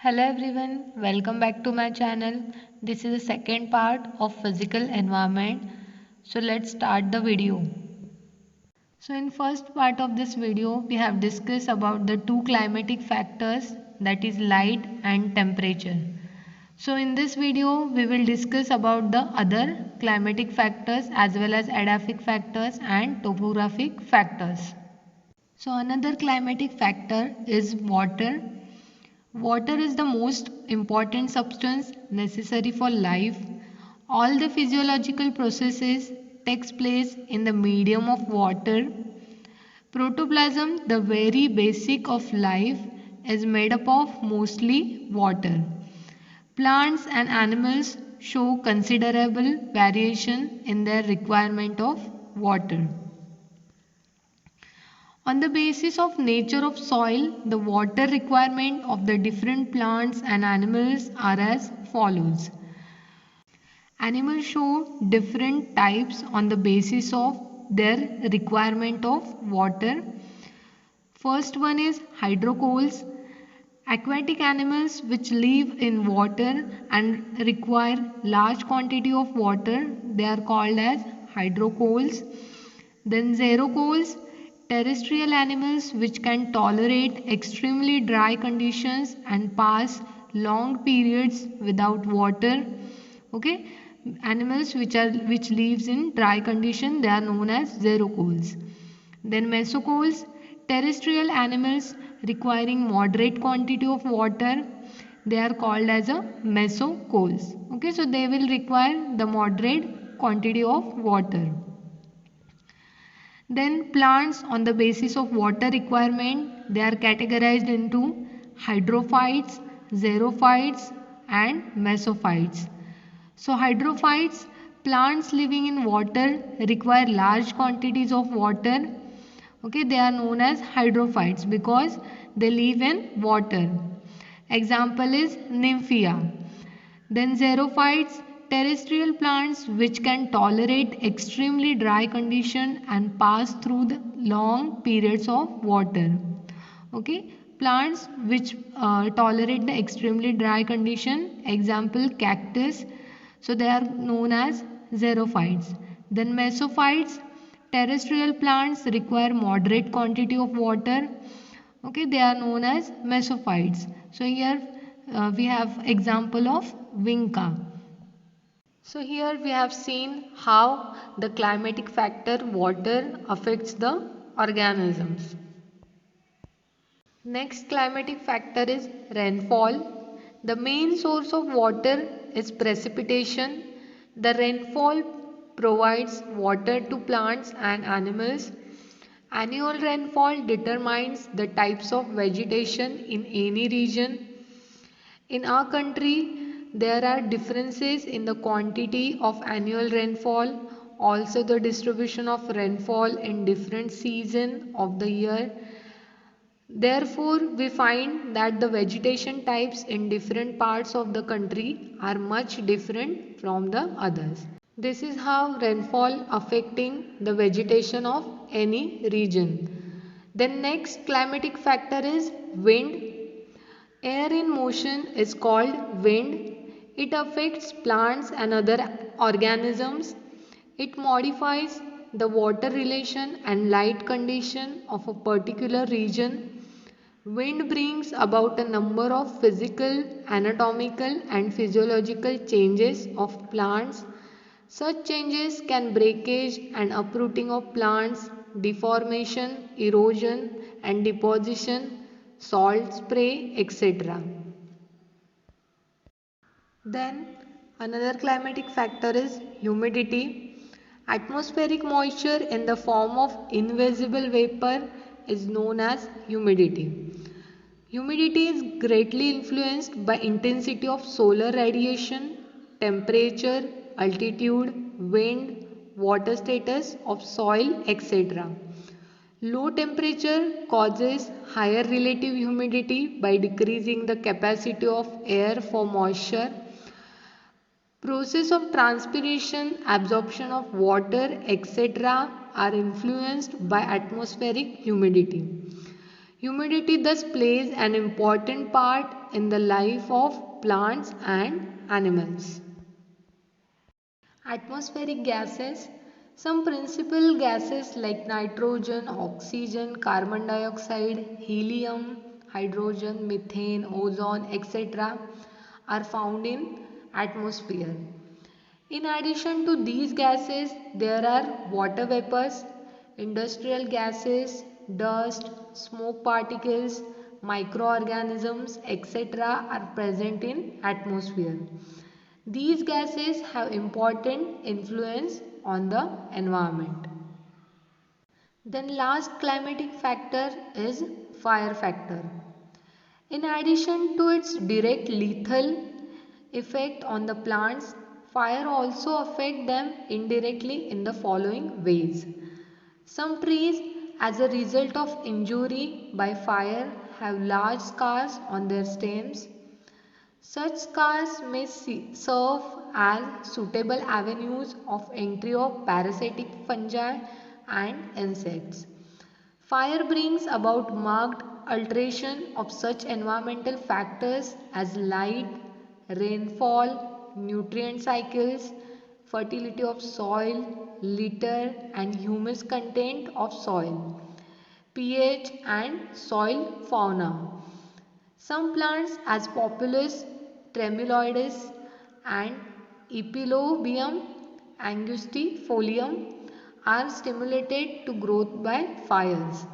Hello everyone, welcome back to my channel. This is the second part of physical environment. So let's start the video. So in first part of this video, we have discussed about the two climatic factors, that is light and temperature. So in this video, we will discuss about the other climatic factors as well as edaphic factors and topographic factors. So another climatic factor is water. Water is the most important substance necessary for life. All the physiological processes takes place in the medium of water. Protoplasm, the very basic of life, is made up of mostly water. Plants and animals show considerable variation in their requirement of water. On the basis of nature of soil, the water requirement of the different plants and animals are as follows. Animals show different types on the basis of their requirement of water. First one is hydrocoels. Aquatic animals which live in water and require large quantity of water, they are called as hydrocoels. Then xerocoels, terrestrial animals which can tolerate extremely dry conditions and pass long periods without water. Okay, animals which lives in dry condition, they are known as xerocoels. Then mesocoels, terrestrial animals requiring moderate quantity of water, they are called as a mesocoels. Okay, so they will require the moderate quantity of water. Then plants on the basis of water requirement, they are categorized into hydrophytes, xerophytes and mesophytes. So hydrophytes, plants living in water, require large quantities of water. Okay, they are known as hydrophytes because they live in water. Example is nymphia. Then xerophytes, terrestrial plants which can tolerate extremely dry condition and pass through the long periods of water. Okay, plants which tolerate the extremely dry condition, example cactus, so they are known as xerophytes. Then mesophytes, terrestrial plants require moderate quantity of water. Okay, they are known as mesophytes. So here we have example of vinca. So here we have seen how the climatic factor water affects the organisms. Next climatic factor is rainfall. The main source of water is precipitation. The rainfall provides water to plants and animals. Annual rainfall determines the types of vegetation in any region. In our country, there are differences in the quantity of annual rainfall, also the distribution of rainfall in different seasons of the year. Therefore, we find that the vegetation types in different parts of the country are much different from the others. This is how rainfall affecting the vegetation of any region. Then next climatic factor is wind. Air in motion is called wind. It affects plants and other organisms. It modifies the water relation and light condition of a particular region. Wind brings about a number of physical, anatomical and physiological changes of plants. Such changes can breakage and uprooting of plants, deformation, erosion and deposition, salt spray, etc. Then another climatic factor is humidity. Atmospheric moisture in the form of invisible vapor is known as humidity. Humidity is greatly influenced by intensity of solar radiation, temperature, altitude, wind, water status of soil, etc. Low temperature causes higher relative humidity by decreasing the capacity of air for moisture. Process of transpiration, absorption of water, etc. are influenced by atmospheric humidity. Humidity thus plays an important part in the life of plants and animals. Atmospheric gases. Some principal gases like nitrogen, oxygen, carbon dioxide, helium, hydrogen, methane, ozone, etc. are found in atmosphere. In addition to these gases, there are water vapors, industrial gases, dust, smoke particles, microorganisms, etc. are present in atmosphere. These gases have important influence on the environment. Then last climatic factor is fire factor. In addition to its direct lethal effect on the plants, fire also affect them indirectly in the following ways. Some trees, as a result of injury by fire, have large scars on their stems. Such scars may serve as suitable avenues of entry of parasitic fungi and insects. Fire brings about marked alteration of such environmental factors as light, rainfall, nutrient cycles, fertility of soil, litter and humus content of soil, pH and soil fauna. Some plants as Populus tremuloides and Epilobium angustifolium are stimulated to growth by fires.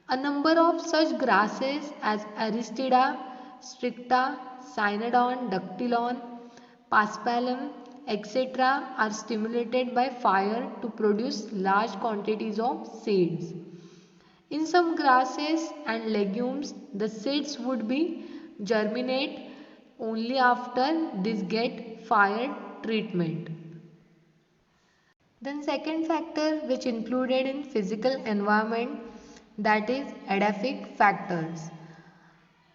A number of such grasses as Aristida, stricta, Cynodon, Ductilon, Paspalum, etc. are stimulated by fire to produce large quantities of seeds. In some grasses and legumes, the seeds would be germinate only after this get fire treatment. Then second factor which included in physical environment, that is edaphic factors.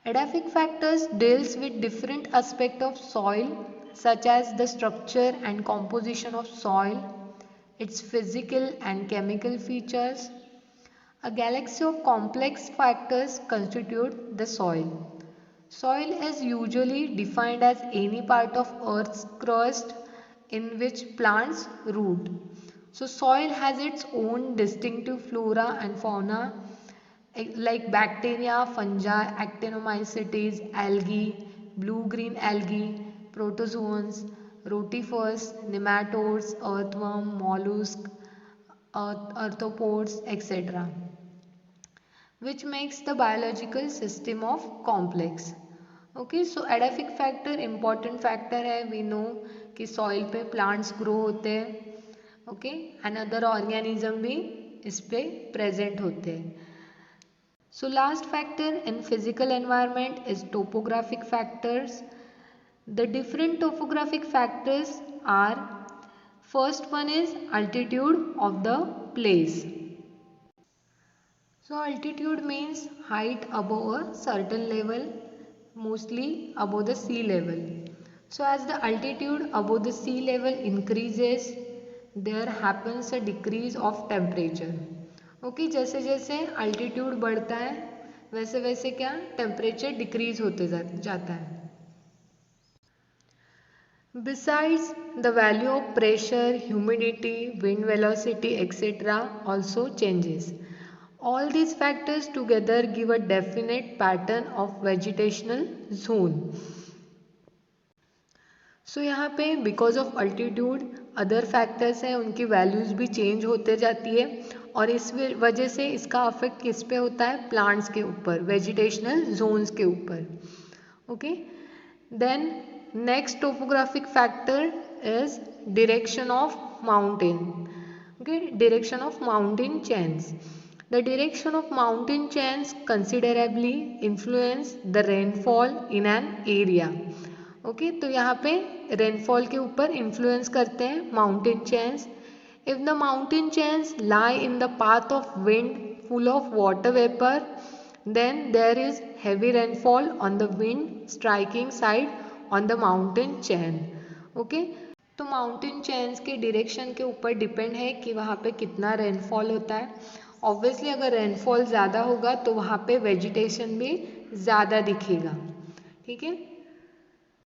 Edaphic factors deals with different aspects of soil such as the structure and composition of soil, its physical and chemical features. A galaxy of complex factors constitute the soil. Soil is usually defined as any part of Earth's crust in which plants root. So soil has its own distinctive flora and fauna like bacteria, fungi, actinomycetes, algae, blue-green algae, protozoans, rotifers, nematodes, earthworm, mollusk, arthropods, etc., which makes the biological system of complex. Okay, so edaphic factor important factor है. We know कि soil पे plants grow होते हैं. Okay, and other organism भी इस पे present होते हैं. So last factor in physical environment is topographic factors. The different topographic factors are, first one is altitude of the place. So altitude means height above a certain level, mostly above the sea level. So as the altitude above the sea level increases, there happens a decrease of temperature. Okay, जैसे जैसे altitude बढ़ता है वैसे वैसे क्या temperature decrease होते जाता है. Besides, the value of pressure, humidity, wind velocity, etc. also changes. All these factors together give a definite pattern of vegetational zone. So यहाँ पे because of altitude other factors हैं, उनकी values भी change होते जाती है और इस वजह से इसका अफेक्ट किस पे होता है, प्लांट्स के ऊपर, वेजिटेशनल जोन्स के ऊपर. Okay, then next topographic factor is direction of mountain. Okay, direction of mountain chains. The direction of mountain chains considerably influence the rainfall in an area. Okay, तो यहाँ पे रेनफॉल के ऊपर influence करते हैं mountain chains. If the mountain chains lie in the path of wind full of water vapor, then there is heavy rainfall on the wind striking side on the mountain chain. Okay? तो mountain chains के direction के ऊपर depend है कि वहाँ पे कितना rainfall होता है ऑब्वियसली अगर रेनफॉल ज़्यादा होगा तो वहाँ पे वेजिटेशन भी ज़्यादा दिखेगा, ठीक है।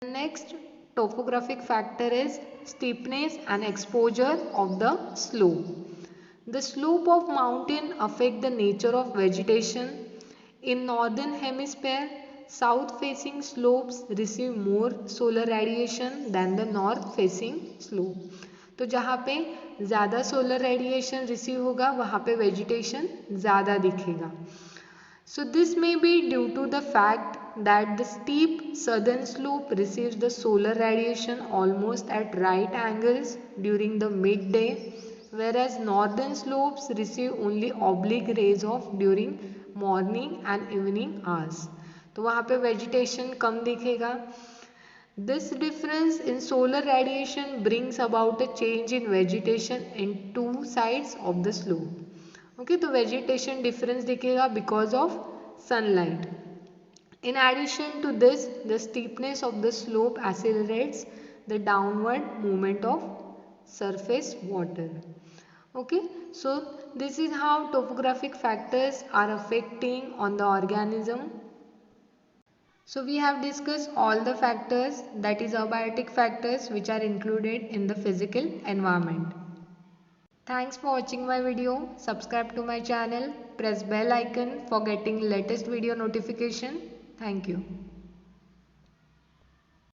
Next topographic factor is steepness and exposure of the slope. The slope of mountain affect the nature of vegetation. In northern hemisphere, south facing slopes receive more solar radiation than the north facing slope. तो जहाँ पे ज़्यादा solar radiation receive होगा वहाँ पे vegetation ज़्यादा दिखेगा. So this may be due to the fact that the steep southern slope receives the solar radiation almost at right angles during the midday, whereas northern slopes receive only oblique rays of during morning and evening hours. तो वहाँ पे vegetation कम दिखेगा. This difference in solar radiation brings about a change in vegetation in two sides of the slope. Okay, तो vegetation difference दिखेगा because of sunlight. In addition to this the steepness of the slope accelerates the downward movement of surface water. Okay, so this is how topographic factors are affecting on the organism. So we have discussed all the factors, that is abiotic factors, which are included in the physical environment. Thanks for watching my video. Subscribe to my channel. Press bell icon for getting latest video notification. Thank you.